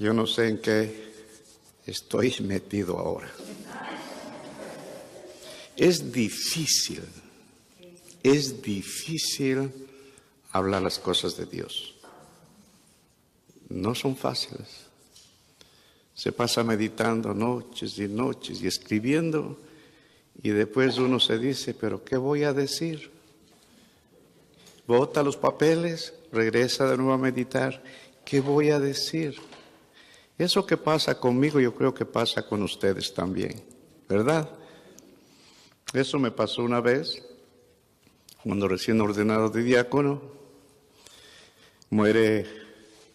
Yo no sé en qué estoy metido ahora. Es difícil hablar las cosas de Dios. No son fáciles. Se pasa meditando noches y noches y escribiendo, y después uno se dice, ¿pero qué voy a decir? Bota los papeles, regresa de nuevo a meditar, ¿qué voy a decir? Eso que pasa conmigo, yo creo que pasa con ustedes también, ¿verdad? Eso me pasó una vez, cuando recién ordenado de diácono, muere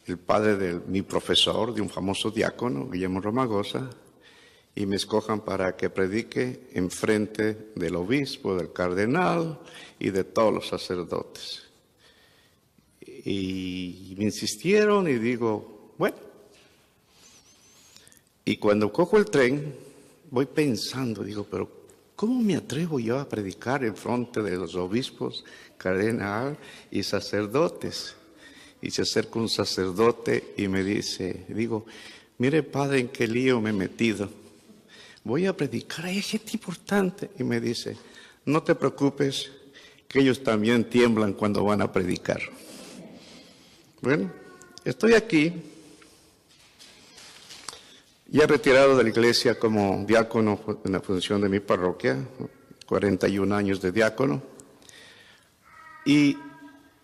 el padre de mi profesor, de un famoso diácono, Guillermo Romagosa, y me escojan para que predique en frente del obispo, del cardenal y de todos los sacerdotes. Y me insistieron y digo, bueno. Y cuando cojo el tren, voy pensando, digo, pero ¿cómo me atrevo yo a predicar en frente de los obispos, cardenal y sacerdotes? Y se acerca un sacerdote y me dice, digo, mire padre, ¿en qué lío me he metido? Voy a predicar, hay gente importante. Y me dice, no te preocupes, que ellos también tiemblan cuando van a predicar. Bueno, estoy aquí, ya retirado de la iglesia como diácono en la función de mi parroquia, 41 años de diácono. Y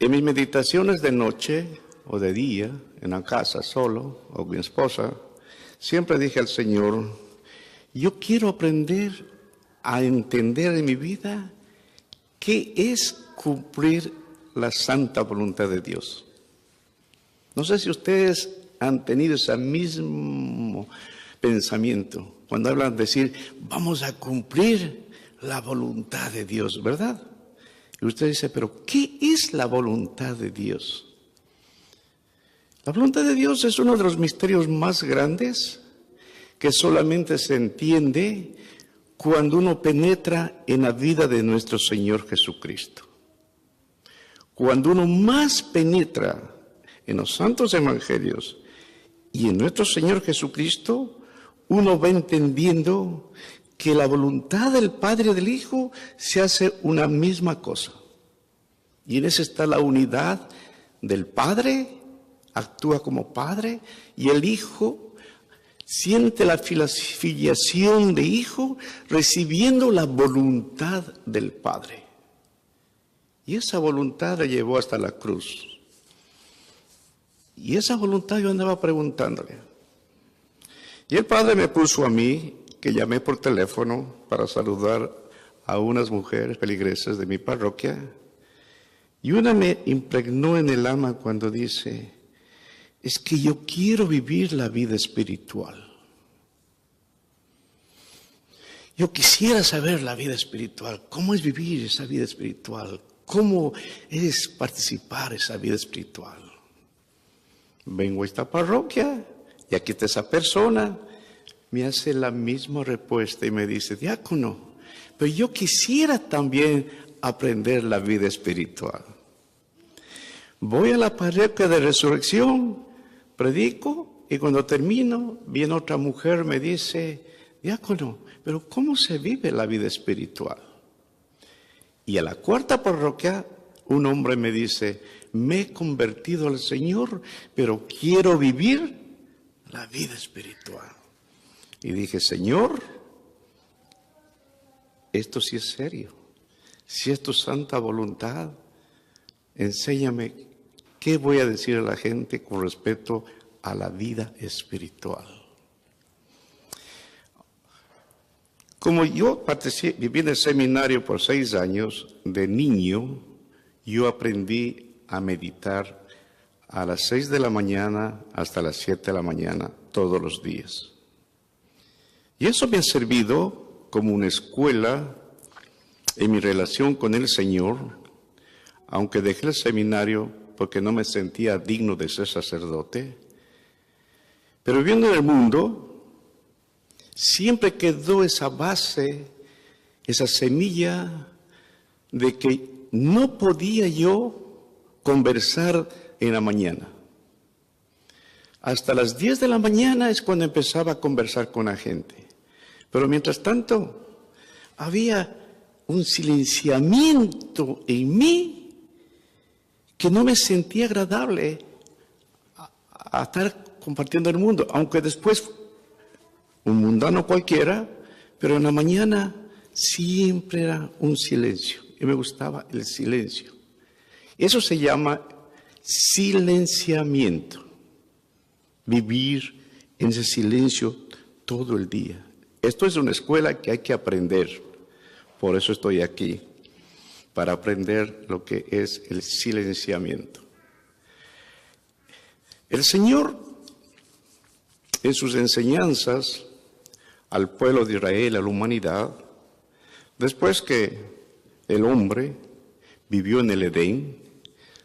en mis meditaciones de noche o de día, en la casa solo, o con mi esposa, siempre dije al Señor, yo quiero aprender a entender en mi vida qué es cumplir la santa voluntad de Dios. No sé si ustedes han tenido ese mismo pensamiento cuando hablan de decir, vamos a cumplir la voluntad de Dios, ¿verdad? Y usted dice, pero ¿qué es la voluntad de Dios? La voluntad de Dios es uno de los misterios más grandes que solamente se entiende cuando uno penetra en la vida de nuestro Señor Jesucristo. Cuando uno más penetra en los santos evangelios y en nuestro Señor Jesucristo, uno va entendiendo que la voluntad del Padre y del Hijo se hace una misma cosa. Y en eso está la unidad del Padre, actúa como Padre, y el Hijo siente la filiación de Hijo, recibiendo la voluntad del Padre. Y esa voluntad la llevó hasta la cruz. Y esa voluntad yo andaba preguntándole. Y el Padre me puso a mí, que llamé por teléfono para saludar a unas mujeres feligresas de mi parroquia, y una me impregnó en el alma cuando dice, es que yo quiero vivir la vida espiritual. Yo quisiera saber la vida espiritual, cómo es vivir esa vida espiritual, cómo es participar esa vida espiritual. Vengo a esta parroquia y aquí está esa persona, me hace la misma respuesta y me dice, diácono, pero yo quisiera también aprender la vida espiritual. Voy a la parroquia de Resurrección, predico y cuando termino, viene otra mujer, me dice, diácono, pero ¿cómo se vive la vida espiritual? Y a la cuarta parroquia, un hombre me dice, me he convertido al Señor, pero quiero vivir la vida espiritual. Y dije, Señor, esto sí es serio. Si es tu santa voluntad, enséñame qué voy a decir a la gente con respecto a la vida espiritual. Como yo viví en el seminario por 6 años, de niño, yo aprendí a meditar a las 6 de la mañana hasta las 7 de la mañana todos los días. Y eso me ha servido como una escuela en mi relación con el Señor, aunque dejé el seminario porque no me sentía digno de ser sacerdote. Pero viviendo en el mundo, siempre quedó esa base, esa semilla de que no podía yo conversar en la mañana. Hasta las 10 de la mañana es cuando empezaba a conversar con la gente. Pero mientras tanto, había un silenciamiento en mí que no me sentía agradable a estar compartiendo el mundo, aunque después un mundano cualquiera, pero en la mañana siempre era un silencio y me gustaba el silencio. Eso se llama silenciamiento, vivir en ese silencio todo el día. Esto es una escuela que hay que aprender, por eso estoy aquí, para aprender lo que es el silenciamiento. El Señor, en sus enseñanzas al pueblo de Israel, a la humanidad, después que el hombre vivió en el Edén,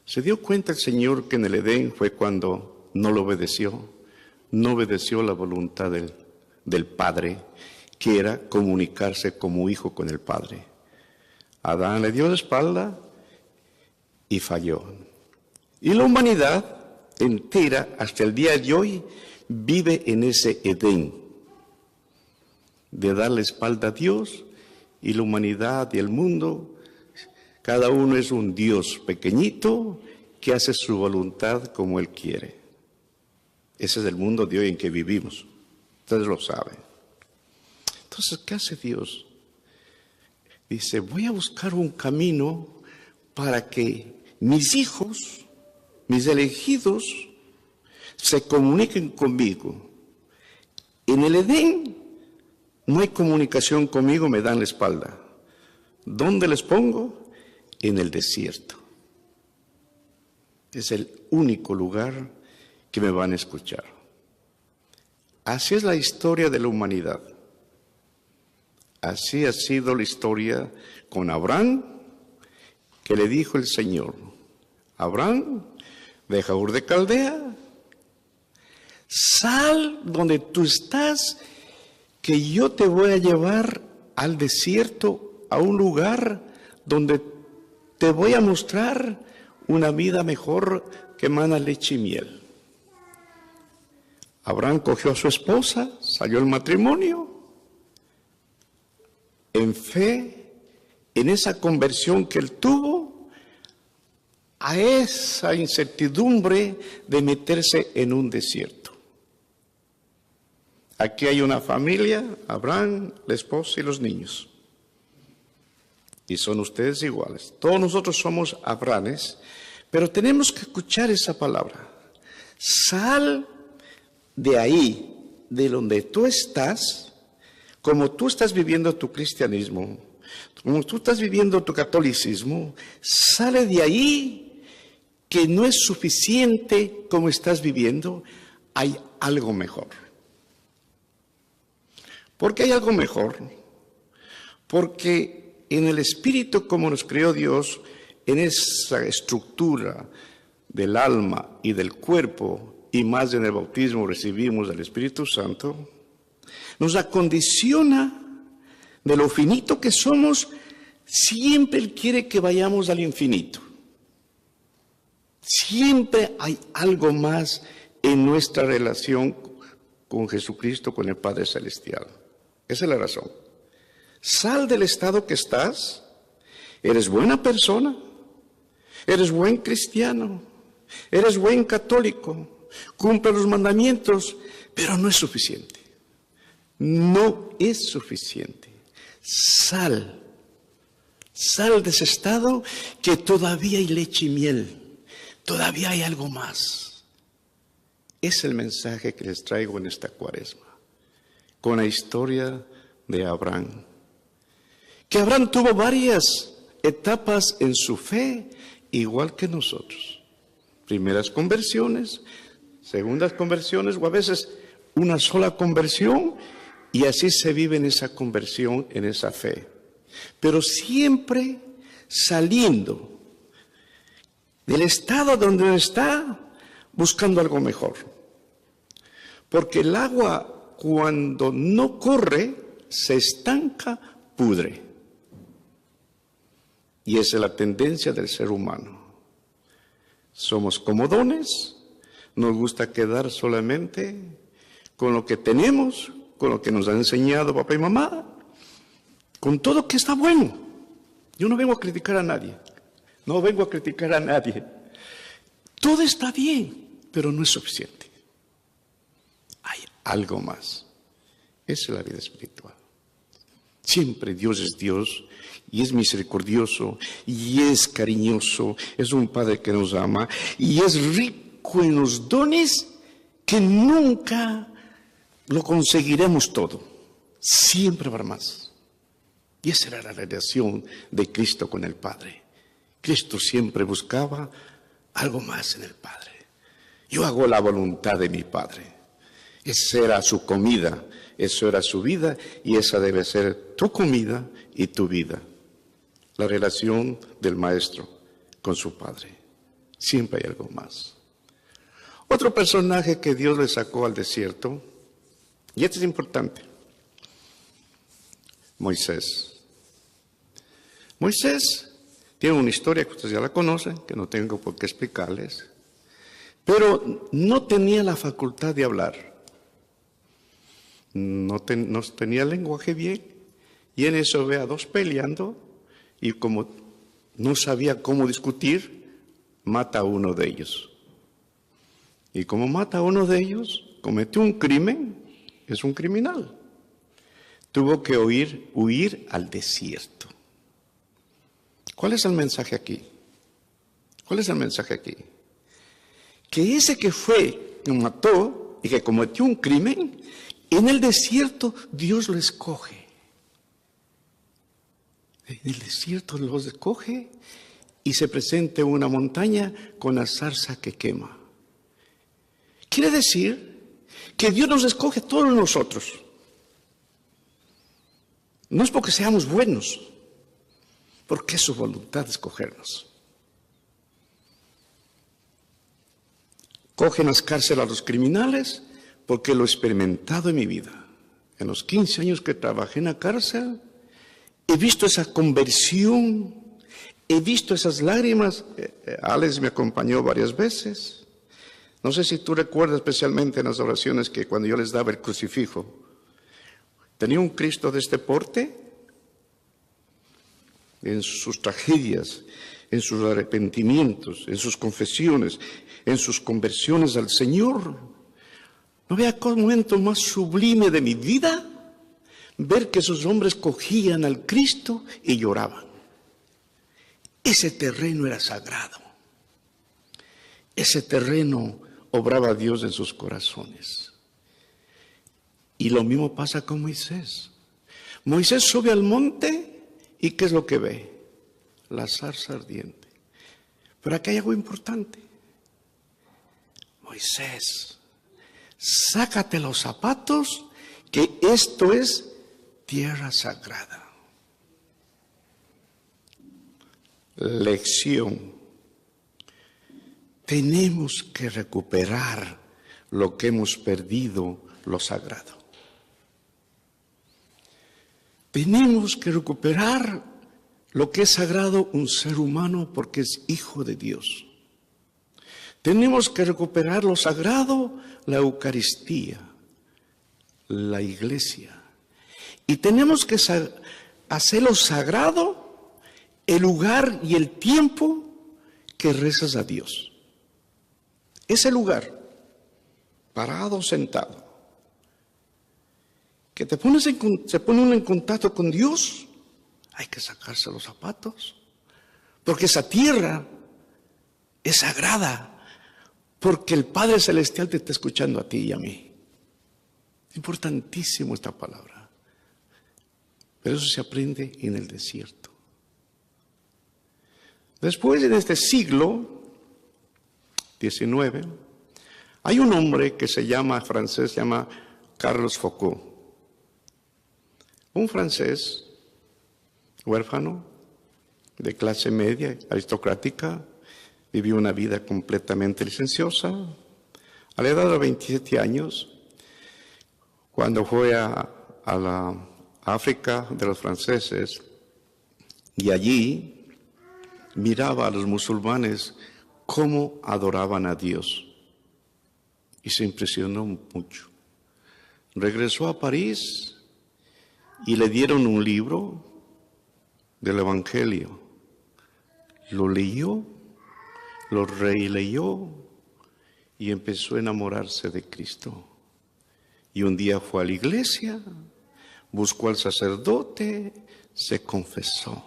se dio cuenta el Señor que en el Edén fue cuando no lo obedeció, no obedeció la voluntad del Padre, que era comunicarse como hijo con el Padre. Adán le dio la espalda y falló. Y la humanidad entera, hasta el día de hoy, vive en ese Edén, de dar la espalda a Dios, y la humanidad y el mundo, cada uno es un Dios pequeñito que hace su voluntad como Él quiere. Ese es el mundo de hoy en que vivimos. Ustedes lo saben. Entonces, ¿qué hace Dios? Dice, voy a buscar un camino para que mis hijos, mis elegidos, se comuniquen conmigo. En el Edén no hay comunicación conmigo, me dan la espalda. ¿Dónde les pongo? En el desierto. Es el único lugar que me van a escuchar. Así es la historia de la humanidad. Así ha sido la historia con Abraham, que le dijo el Señor, Abraham, deja Ur de Caldea, sal donde tú estás, que yo te voy a llevar al desierto, a un lugar donde te voy a mostrar una vida mejor que emana leche y miel. Abraham cogió a su esposa, salió al matrimonio, en fe, en esa conversión que él tuvo, a esa incertidumbre de meterse en un desierto. Aquí hay una familia, Abraham, la esposa y los niños. Y son ustedes iguales. Todos nosotros somos Abrahames, pero tenemos que escuchar esa palabra. Sal de ahí, de donde tú estás, como tú estás viviendo tu cristianismo, como tú estás viviendo tu catolicismo, sale de ahí, que no es suficiente como estás viviendo, hay algo mejor. ¿Por qué hay algo mejor? Porque en el espíritu como nos creó Dios, en esa estructura del alma y del cuerpo, y más en el bautismo recibimos del Espíritu Santo, nos acondiciona de lo finito que somos, siempre Él quiere que vayamos al infinito. Siempre hay algo más en nuestra relación con Jesucristo, con el Padre Celestial. Esa es la razón. Sal del estado que estás, eres buena persona, eres buen cristiano, eres buen católico, cumple los mandamientos, pero no es suficiente. No es suficiente. Sal de ese estado que todavía hay leche y miel, todavía hay algo más. Es el mensaje que les traigo en esta cuaresma, con la historia de Abraham. Que Abraham tuvo varias etapas en su fe, igual que nosotros. Primeras conversiones, segundas conversiones, o a veces una sola conversión, y así se vive en esa conversión, en esa fe. Pero siempre saliendo del estado donde uno está, buscando algo mejor. Porque el agua, cuando no corre, se estanca, pudre. Y esa es la tendencia del ser humano. Somos comodones, Nos gusta quedar solamente con lo que tenemos, con lo que nos han enseñado papá y mamá, con todo que está bueno. Yo no vengo a criticar a nadie. No vengo a criticar a nadie. Todo está bien, pero no es suficiente. Hay algo más. Esa es la vida espiritual. Siempre Dios es Dios y es misericordioso y es cariñoso. Es un Padre que nos ama y es rico en los dones que nunca lo conseguiremos todo. Siempre habrá más. Y esa era la relación de Cristo con el Padre. Cristo siempre buscaba algo más en el Padre. Yo hago la voluntad de mi Padre. Esa era su comida, eso era su vida y esa debe ser tu comida y tu vida. La relación del maestro con su Padre. Siempre hay algo más. Otro personaje que Dios le sacó al desierto, y este es importante, Moisés. Moisés tiene una historia que ustedes ya la conocen, que no tengo por qué explicarles, pero no tenía la facultad de hablar. No tenía el lenguaje bien, y en eso ve a dos peleando, y como no sabía cómo discutir, mata a uno de ellos. Y como mata a uno de ellos, cometió un crimen, es un criminal. Tuvo que huir al desierto. ¿Cuál es el mensaje aquí? ¿Cuál es el mensaje aquí? Que ese que fue, que mató y que cometió un crimen, en el desierto Dios lo escoge. En el desierto los escoge y se presenta en una montaña con la zarza que quema. Quiere decir que Dios nos escoge a todos nosotros. No es porque seamos buenos, porque es su voluntad escogernos. Cogen las cárceles a los criminales porque lo he experimentado en mi vida. En los 15 años que trabajé en la cárcel, he visto esa conversión, he visto esas lágrimas. Alex me acompañó varias veces. No sé si tú recuerdas especialmente en las oraciones que cuando yo les daba el crucifijo, tenía un Cristo de este porte, en sus tragedias, en sus arrepentimientos, en sus confesiones, en sus conversiones al Señor. No había momento más sublime de mi vida ver que esos hombres cogían al Cristo y lloraban. Ese terreno era sagrado. Ese terreno obraba Dios en sus corazones. Y lo mismo pasa con Moisés. Moisés sube al monte y ¿qué es lo que ve? La zarza ardiente. Pero aquí hay algo importante. Moisés, sácate los zapatos, que esto es tierra sagrada. Lección. Tenemos que recuperar lo que hemos perdido, lo sagrado. Tenemos que recuperar lo que es sagrado un ser humano porque es hijo de Dios. Tenemos que recuperar lo sagrado, la Eucaristía, la iglesia. Y tenemos que hacer lo sagrado el lugar y el tiempo que rezas a Dios. Ese lugar, parado, sentado, que se pone uno en contacto con Dios, hay que sacarse los zapatos, porque esa tierra es sagrada, porque el Padre Celestial te está escuchando a ti y a mí. Es importantísimo esta palabra, pero eso se aprende en el desierto. Después, en este siglo XIX, hay un hombre que se llama Carlos Foucault. Un francés huérfano, de clase media, aristocrática, vivió una vida completamente licenciosa. A la edad de 27 años, cuando fue a la África de los franceses, y allí miraba a los musulmanes cómo adoraban a Dios. y se impresionó mucho. Regresó a París y le dieron un libro del Evangelio. Lo leyó, lo releyó y empezó a enamorarse de Cristo. Y un día fue a la iglesia, buscó al sacerdote, se confesó.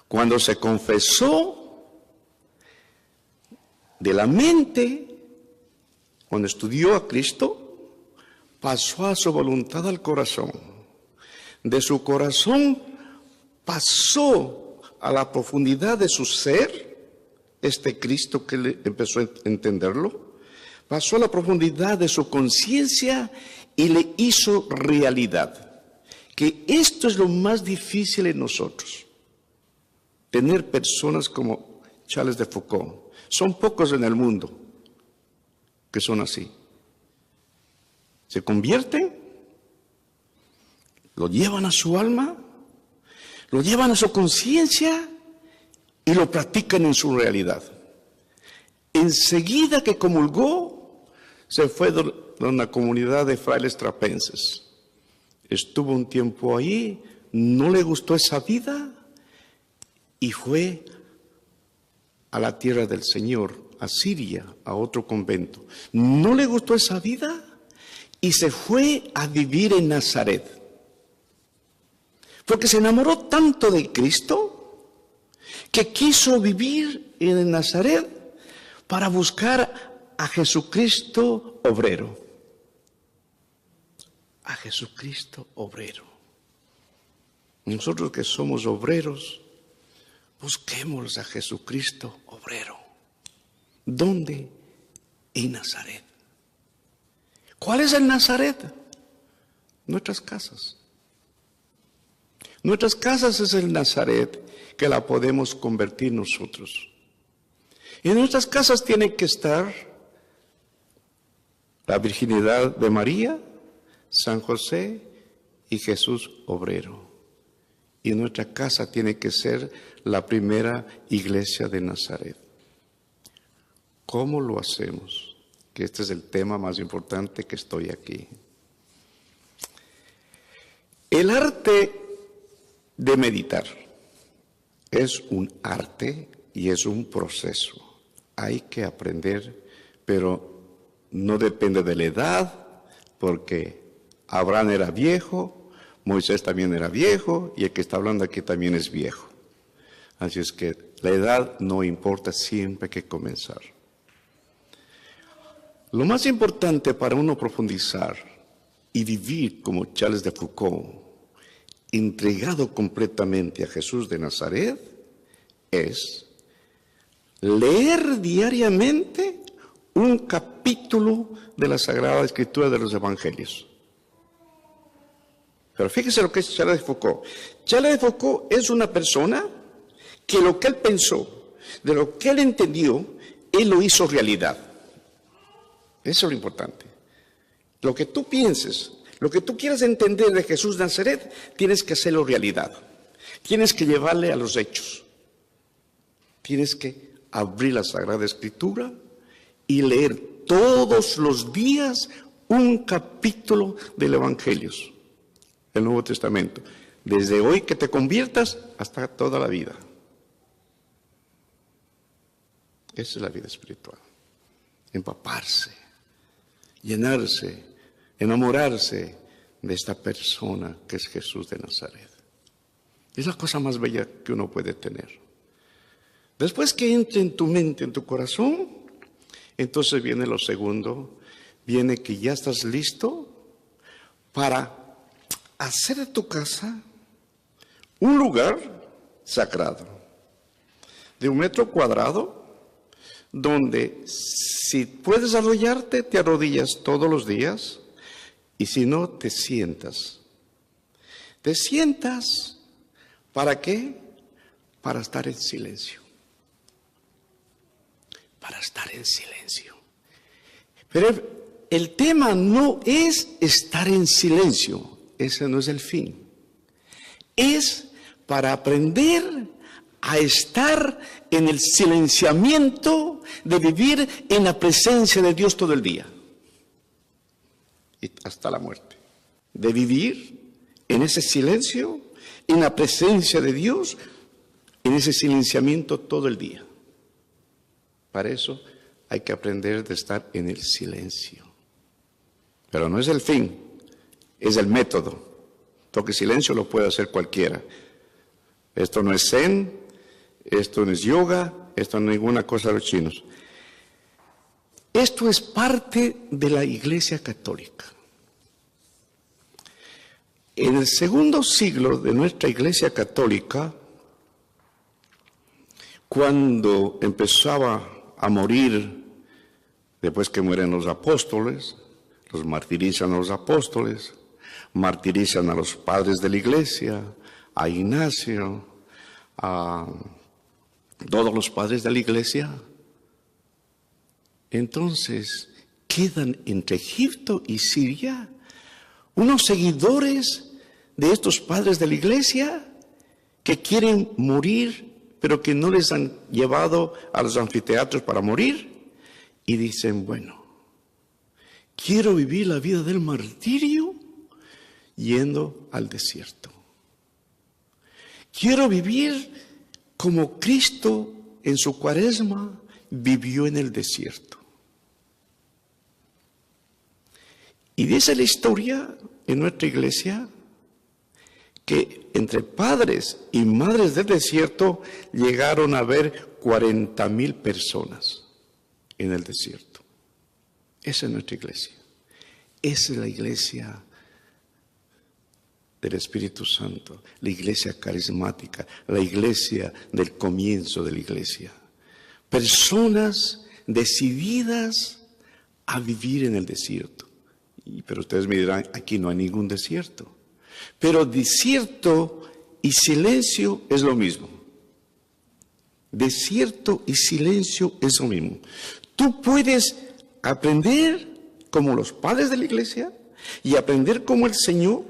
Cuando se confesó de la mente, cuando estudió a Cristo, pasó a su voluntad al corazón. De su corazón pasó a la profundidad de su ser, este Cristo que le empezó a entenderlo, pasó a la profundidad de su conciencia y le hizo realidad. Que esto es lo más difícil en nosotros. Tener personas como Charles de Foucault. Son pocos en el mundo que son así. Se convierten, lo llevan a su alma, lo llevan a su conciencia y lo practican en su realidad. Enseguida que comulgó, se fue de una comunidad de frailes trapenses. Estuvo un tiempo ahí, no le gustó esa vida y fue a la tierra del Señor, a Siria, a otro convento. No le gustó esa vida y se fue a vivir en Nazaret. Porque se enamoró tanto de Cristo que quiso vivir en Nazaret para buscar a Jesucristo obrero. A Jesucristo obrero. Nosotros que somos obreros, busquemos a Jesucristo obrero. ¿Dónde? En Nazaret. ¿Cuál es el Nazaret? Nuestras casas. Nuestras casas es el Nazaret que la podemos convertir nosotros. En nuestras casas tiene que estar la virginidad de María, San José y Jesús obrero. Y en nuestra casa tiene que ser la primera iglesia de Nazaret. ¿Cómo lo hacemos? Que este es el tema más importante que estoy aquí. El arte de meditar es un arte y es un proceso. Hay que aprender, pero no depende de la edad, porque Abraham era viejo, Moisés también era viejo y el que está hablando aquí también es viejo. Así es que la edad no importa, siempre hay que comenzar. Lo más importante para uno profundizar y vivir como Charles de Foucault, entregado completamente a Jesús de Nazaret, es leer diariamente un capítulo de la Sagrada Escritura de los Evangelios. Pero fíjese lo que es Charles de Foucault. Charles de Foucault es una persona que lo que él pensó, de lo que él entendió, él lo hizo realidad. Eso es lo importante. Lo que tú pienses, lo que tú quieras entender de Jesús de Nazaret, tienes que hacerlo realidad. Tienes que llevarle a los hechos. Tienes que abrir la Sagrada Escritura y leer todos los días un capítulo del Evangelio, del Nuevo Testamento. Desde hoy que te conviertas hasta toda la vida. Esa es la vida espiritual. Empaparse, llenarse, enamorarse de esta persona que es Jesús de Nazaret. Es la cosa más bella que uno puede tener. Después que entre en tu mente, en tu corazón, entonces viene lo segundo, viene que ya estás listo para hacer de tu casa un lugar sagrado, de 1 metro cuadrado, donde si puedes arrodillarte, te arrodillas todos los días, y si no, te sientas. Te sientas, ¿para qué? Para estar en silencio. Para estar en silencio. Pero el tema no es estar en silencio, ese no es el fin. Es para aprender a estar en el silenciamiento de vivir en la presencia de Dios todo el día. y hasta la muerte. De vivir en ese silencio, en la presencia de Dios, en ese silenciamiento todo el día. Para eso hay que aprender de estar en el silencio. Pero no es el fin, es el método. Porque silencio lo puede hacer cualquiera. Esto no es zen, esto no es yoga, esto no es ninguna cosa de los chinos. Esto es parte de la Iglesia Católica. En el segundo siglo de nuestra Iglesia Católica, cuando empezaba a morir, después que mueren los apóstoles, los martirizan a los apóstoles, martirizan a los padres de la Iglesia, a Ignacio, a todos los padres de la Iglesia. Entonces quedan entre Egipto y Siria unos seguidores de estos padres de la Iglesia que quieren morir, pero que no les han llevado a los anfiteatros para morir, y dicen, bueno, quiero vivir la vida del martirio yendo al desierto. Quiero vivir como Cristo en su cuaresma vivió en el desierto. Y dice la historia en nuestra iglesia que entre padres y madres del desierto llegaron a haber 40,000 personas en el desierto. Esa es nuestra iglesia. Esa es la iglesia del Espíritu Santo, la iglesia carismática, la iglesia del comienzo de la iglesia. Personas decididas a vivir en el desierto. Pero ustedes me dirán, aquí no hay ningún desierto. Pero desierto y silencio es lo mismo. Desierto y silencio es lo mismo. Tú puedes aprender como los padres de la iglesia y aprender como el Señor,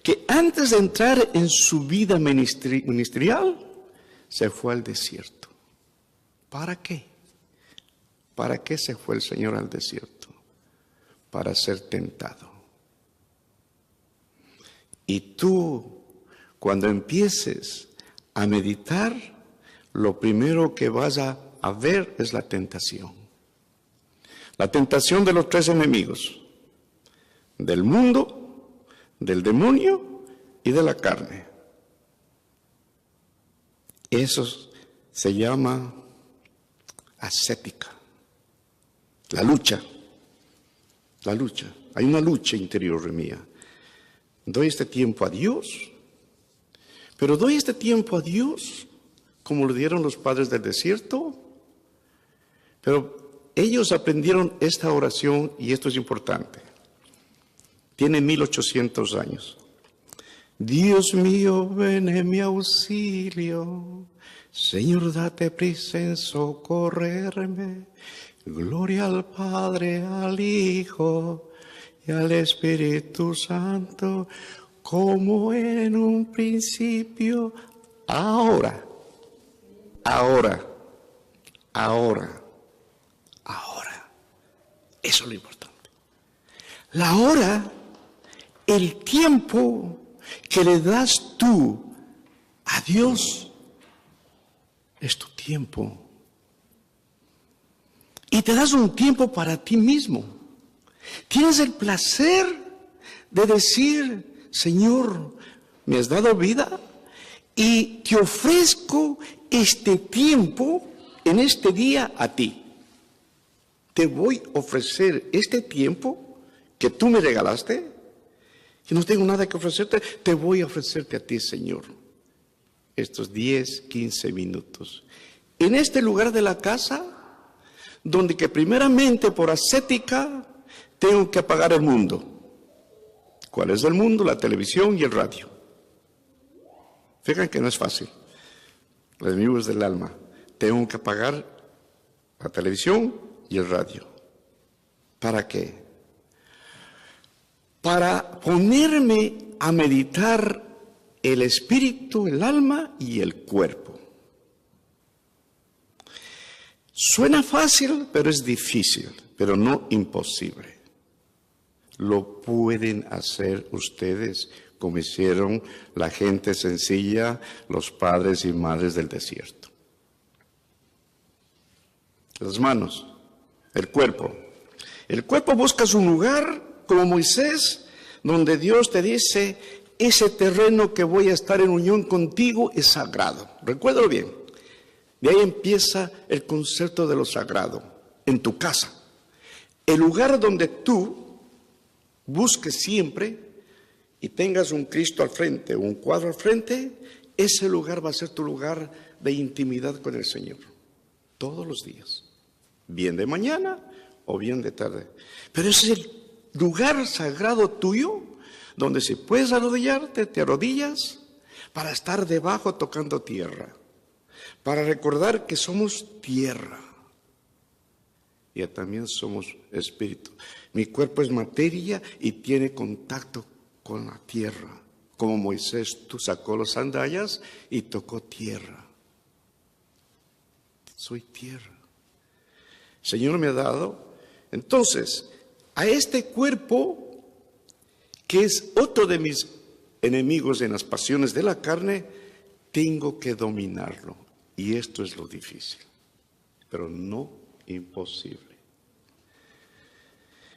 que antes de entrar en su vida ministerial, se fue al desierto. ¿Para qué? ¿Para qué se fue el Señor al desierto? Para ser tentado. Y tú, cuando empieces a meditar, lo primero que vas a ver es la tentación. La tentación de los tres enemigos, del mundo, del demonio y de la carne. Eso se llama ascética. La lucha. La lucha. Hay una lucha interior mía. Doy este tiempo a Dios, pero doy este tiempo a Dios como lo dieron los padres del desierto. Pero ellos aprendieron esta oración y esto es importante. Tiene 1800 años. Dios mío, ven en mi auxilio. Señor, date prisa en socorrerme. Gloria al Padre, al Hijo y al Espíritu Santo, como en un principio, ahora. Eso es lo importante. La hora, el tiempo que le das tú a Dios, es tu tiempo. Y te das un tiempo para ti mismo. Tienes el placer de decir, Señor, me has dado vida y te ofrezco este tiempo en este día a ti. Te voy a ofrecer este tiempo que tú me regalaste, que no tengo nada que ofrecerte, te voy a ofrecerte a ti, Señor, estos 10, 15 minutos. En este lugar de la casa, donde que primeramente por ascética tengo que apagar el mundo. ¿Cuál es el mundo? La televisión y el radio. Fíjense que no es fácil. Los enemigos del alma. Tengo que apagar la televisión y el radio. ¿Para qué? Para ponerme a meditar el espíritu, el alma y el cuerpo. Suena fácil, pero es difícil, pero no imposible. Lo pueden hacer ustedes como hicieron la gente sencilla, los padres y madres del desierto. Las manos, el cuerpo. El cuerpo busca su lugar, como Moisés, donde Dios te dice, ese terreno que voy a estar en unión contigo es sagrado. Recuérdalo bien. De ahí empieza el concepto de lo sagrado, en tu casa. El lugar donde tú busques siempre y tengas un Cristo al frente, un cuadro al frente, ese lugar va a ser tu lugar de intimidad con el Señor. Todos los días. Bien de mañana o bien de tarde. Pero ese es el lugar sagrado tuyo, donde si puedes arrodillarte, te arrodillas para estar debajo tocando tierra. Para recordar que somos tierra. Y también somos espíritu. Mi cuerpo es materia y tiene contacto con la tierra. Como Moisés, tú sacó las sandalias y tocó tierra. Soy tierra. El Señor me ha dado. Entonces, a este cuerpo, que es otro de mis enemigos en las pasiones de la carne, tengo que dominarlo. Y esto es lo difícil, pero no imposible.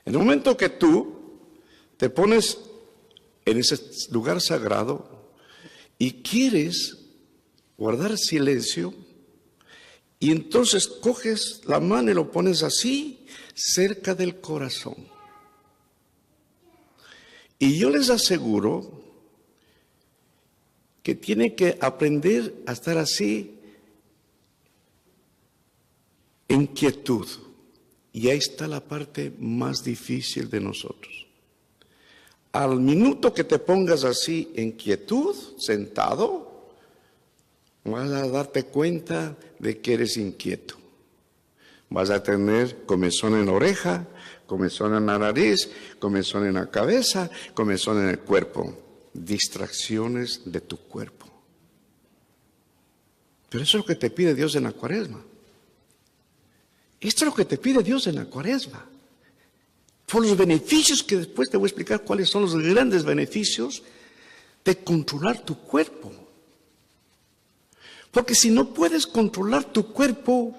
En el momento que tú te pones en ese lugar sagrado y quieres guardar silencio, y entonces coges la mano y lo pones así, cerca del corazón. Y yo les aseguro que tienen que aprender a estar así, en quietud. Y ahí está la parte más difícil de nosotros. Al minuto que te pongas así en quietud, sentado, vas a darte cuenta de que eres inquieto. Vas a tener comezón en la oreja, comezón en la nariz, comezón en la cabeza, comezón en el cuerpo. Distracciones de tu cuerpo. Pero eso es lo que te pide Dios en la Cuaresma. Esto es lo que te pide Dios en la Cuaresma. Por los beneficios que después te voy a explicar cuáles son los grandes beneficios de controlar tu cuerpo. Porque si no puedes controlar tu cuerpo,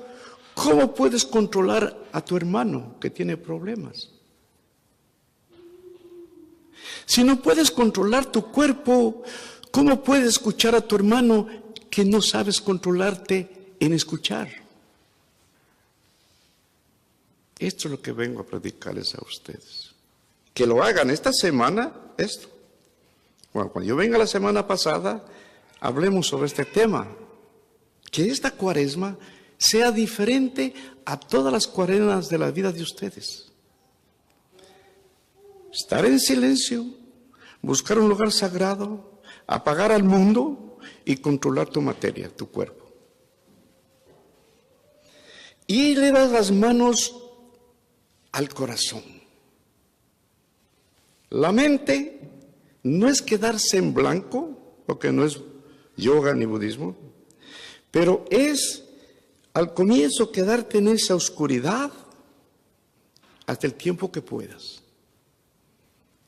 ¿cómo puedes controlar a tu hermano que tiene problemas? Si no puedes controlar tu cuerpo, ¿cómo puedes escuchar a tu hermano que no sabes controlarte en escuchar? Esto es lo que vengo a predicarles a ustedes. Que lo hagan esta semana, esto. Bueno, cuando yo venga la semana pasada, hablemos sobre este tema. Que esta Cuaresma sea diferente a todas las cuaresmas de la vida de ustedes. Estar en silencio, buscar un lugar sagrado, apagar al mundo y controlar tu materia, tu cuerpo. Y le das las manos al corazón. La mente no es quedarse en blanco, porque no es yoga ni budismo, pero es al comienzo quedarte en esa oscuridad hasta el tiempo que puedas.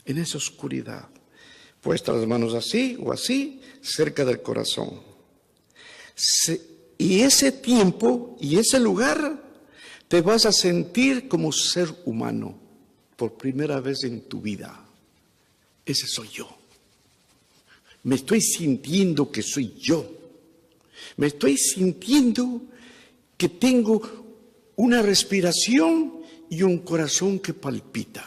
En esa oscuridad, puestas las manos así o así, cerca del corazón. Y ese tiempo y ese lugar te vas a sentir como ser humano por primera vez en tu vida. Ese soy yo. Me estoy sintiendo que soy yo. Me estoy sintiendo que tengo una respiración y un corazón que palpita.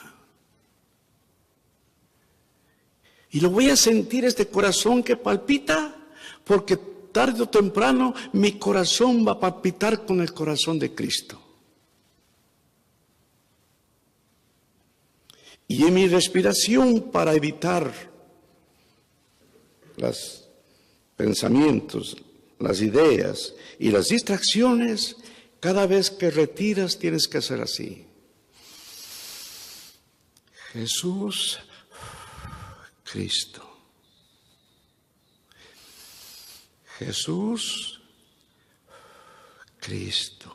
Y lo voy a sentir, este corazón que palpita, porque tarde o temprano mi corazón va a palpitar con el corazón de Cristo. Y en mi respiración, para evitar los pensamientos, las ideas y las distracciones, cada vez que retiras tienes que hacer así. Jesús, Cristo. Jesús, Cristo.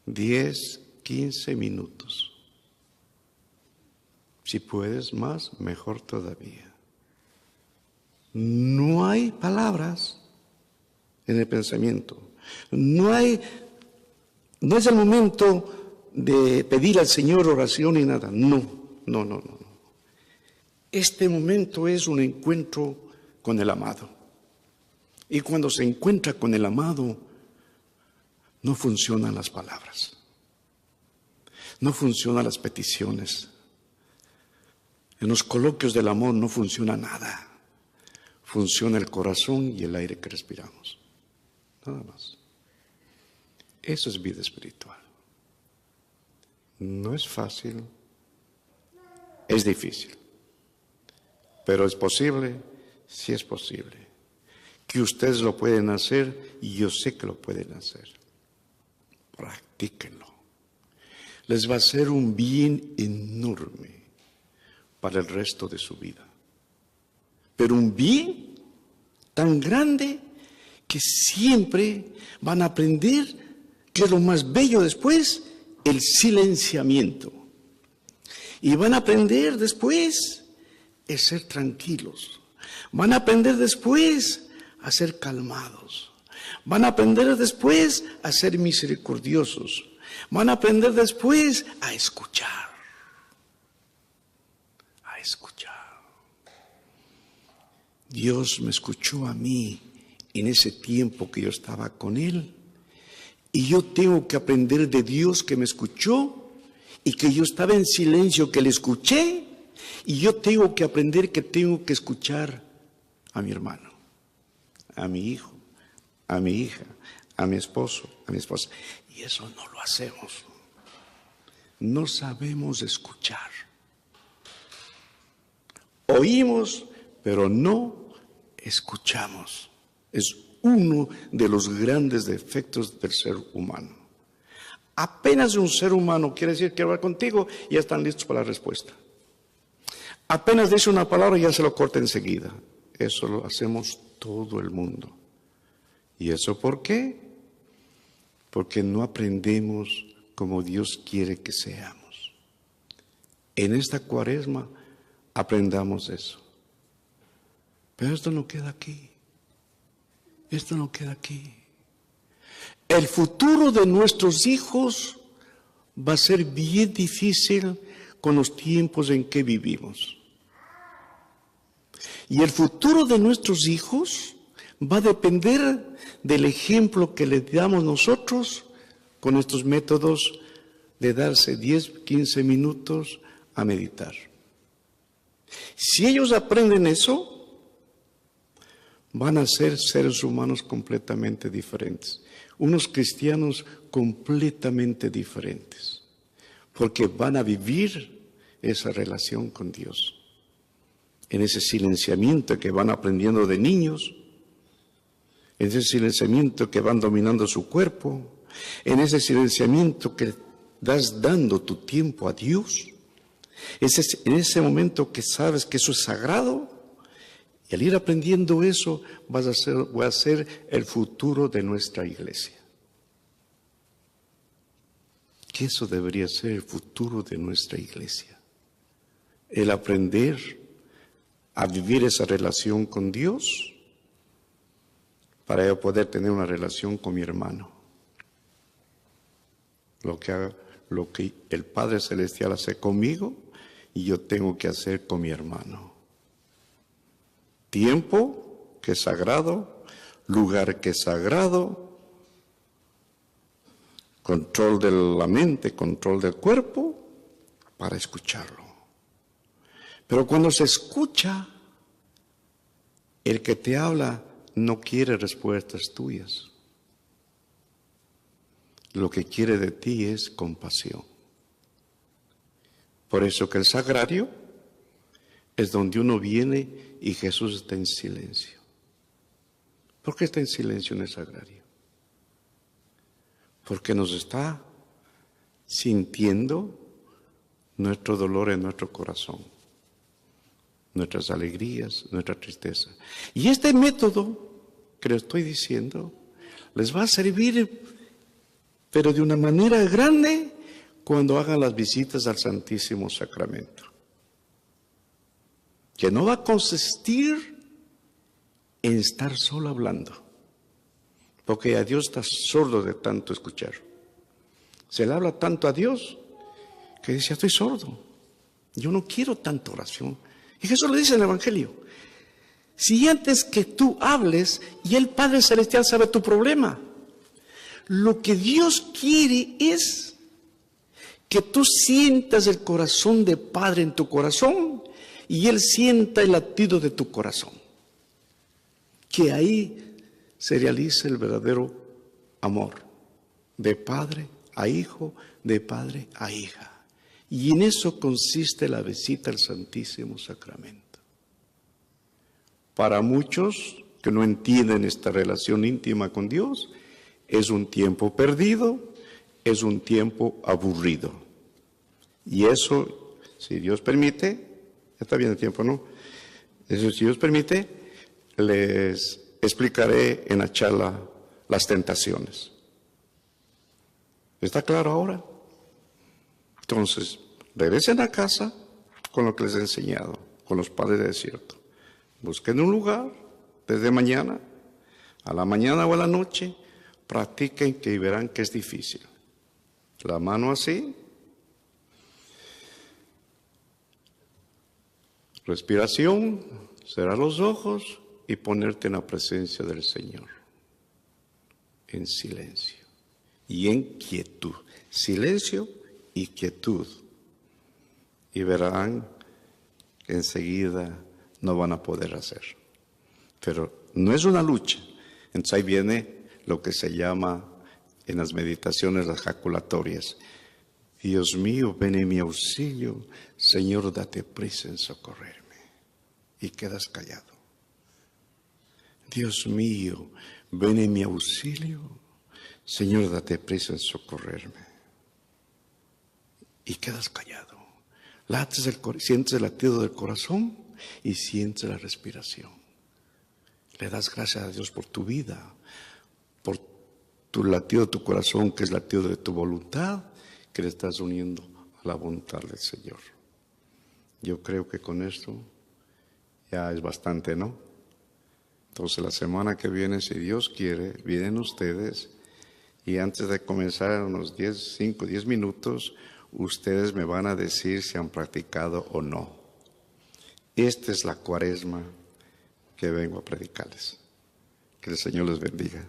10, 15 minutos. Si puedes más, mejor todavía. No hay palabras en el pensamiento. No es el momento de pedir al Señor oración y nada. No. Este momento es un encuentro con el amado. Y cuando se encuentra con el amado, no funcionan las palabras. No funcionan las peticiones. En los coloquios del amor no funciona nada. Funciona el corazón y el aire que respiramos. Nada más. Eso es vida espiritual. No es fácil. Es difícil. Pero es posible. Sí es posible. Que ustedes lo pueden hacer y yo sé que lo pueden hacer. Practíquenlo. Les va a hacer un bien enorme para el resto de su vida. Pero un bien tan grande que siempre van a aprender que es lo más bello después, el silenciamiento. Y van a aprender después a ser tranquilos. Van a aprender después a ser calmados. Van a aprender después a ser misericordiosos. Van a aprender después a escuchar. A escuchar. Dios me escuchó a mí en ese tiempo que yo estaba con Él. Y yo tengo que aprender de Dios que me escuchó y que yo estaba en silencio, que le escuché. Y yo tengo que aprender que tengo que escuchar a mi hermano, a mi hijo, a mi hija, a mi esposo, a mi esposa. Y eso no lo hacemos. No sabemos escuchar. Oímos, pero no escuchamos. Es uno de los grandes defectos del ser humano. Apenas un ser humano quiere decir que hablar contigo, ya están listos para la respuesta. Apenas dice una palabra, ya se lo corta enseguida. Eso lo hacemos todo el mundo. ¿Y eso por qué? Porque no aprendemos como Dios quiere que seamos. En esta Cuaresma aprendamos eso. Pero esto no queda aquí. Esto no queda aquí. El futuro de nuestros hijos va a ser bien difícil con los tiempos en que vivimos. Y el futuro de nuestros hijos va a depender del ejemplo que les damos nosotros con estos métodos de darse 10, 15 minutos a meditar. Si ellos aprenden eso, van a ser seres humanos completamente diferentes, unos cristianos completamente diferentes, porque van a vivir esa relación con Dios, en ese silenciamiento que van aprendiendo de niños, en ese silenciamiento que van dominando su cuerpo, en ese silenciamiento que das dando tu tiempo a Dios, en ese momento que sabes que eso es sagrado. Y al ir aprendiendo eso, va a ser el futuro de nuestra iglesia. Que eso debería ser el futuro de nuestra iglesia. El aprender a vivir esa relación con Dios para yo poder tener una relación con mi hermano. Lo que el Padre Celestial hace conmigo y yo tengo que hacer con mi hermano. Tiempo que es sagrado, lugar que es sagrado, control de la mente, control del cuerpo, para escucharlo. Pero cuando se escucha, el que te habla no quiere respuestas tuyas. Lo que quiere de ti es compasión. Por eso que el sagrario es donde uno viene y Jesús está en silencio. ¿Por qué está en silencio en el sagrario? Porque nos está sintiendo nuestro dolor en nuestro corazón, nuestras alegrías, nuestra tristeza. Y este método que les estoy diciendo les va a servir, pero de una manera grande, cuando hagan las visitas al Santísimo Sacramento. que no va a consistir en estar solo hablando, porque a Dios está sordo de tanto escuchar. Se le habla tanto a Dios que dice, estoy sordo, yo no quiero tanta oración. Y Jesús le dice en el Evangelio, si antes que tú hables, y el Padre Celestial sabe tu problema, lo que Dios quiere es que tú sientas el corazón de Padre en tu corazón y Él sienta el latido de tu corazón. Que ahí se realice el verdadero amor, de padre a hijo, de padre a hija. Y en eso consiste la visita al Santísimo Sacramento. Para muchos que no entienden esta relación íntima con Dios, es un tiempo perdido, es un tiempo aburrido. Y eso, si Dios permite, ya está bien el tiempo, ¿no? Eso, si Dios permite, les explicaré en la charla las tentaciones. ¿Está claro ahora? Entonces, regresen a casa con lo que les he enseñado, con los padres del desierto. Busquen un lugar desde mañana, a la mañana o a la noche, practiquen que verán que es difícil. La mano así, respiración, cerrar los ojos y ponerte en la presencia del Señor, en silencio y en quietud. Silencio y quietud. Y verán que enseguida no van a poder hacer. Pero no es una lucha. Entonces ahí viene lo que se llama en las meditaciones las jaculatorias. Dios mío, ven en mi auxilio. Señor, date prisa en socorrerme. Y quedas callado. Dios mío, ven en mi auxilio. Señor, date prisa en socorrerme. Y quedas callado. Sientes el latido del corazón y sientes la respiración. Le das gracias a Dios por tu vida, por tu latido de tu corazón, que es el latido de tu voluntad, que le estás uniendo a la voluntad del Señor. Yo creo que con esto ya es bastante, ¿no? Entonces la semana que viene, si Dios quiere, vienen ustedes y antes de comenzar, unos 5 o 10 minutos, ustedes me van a decir si han practicado o no. Esta es la cuaresma que vengo a predicarles. Que el Señor les bendiga.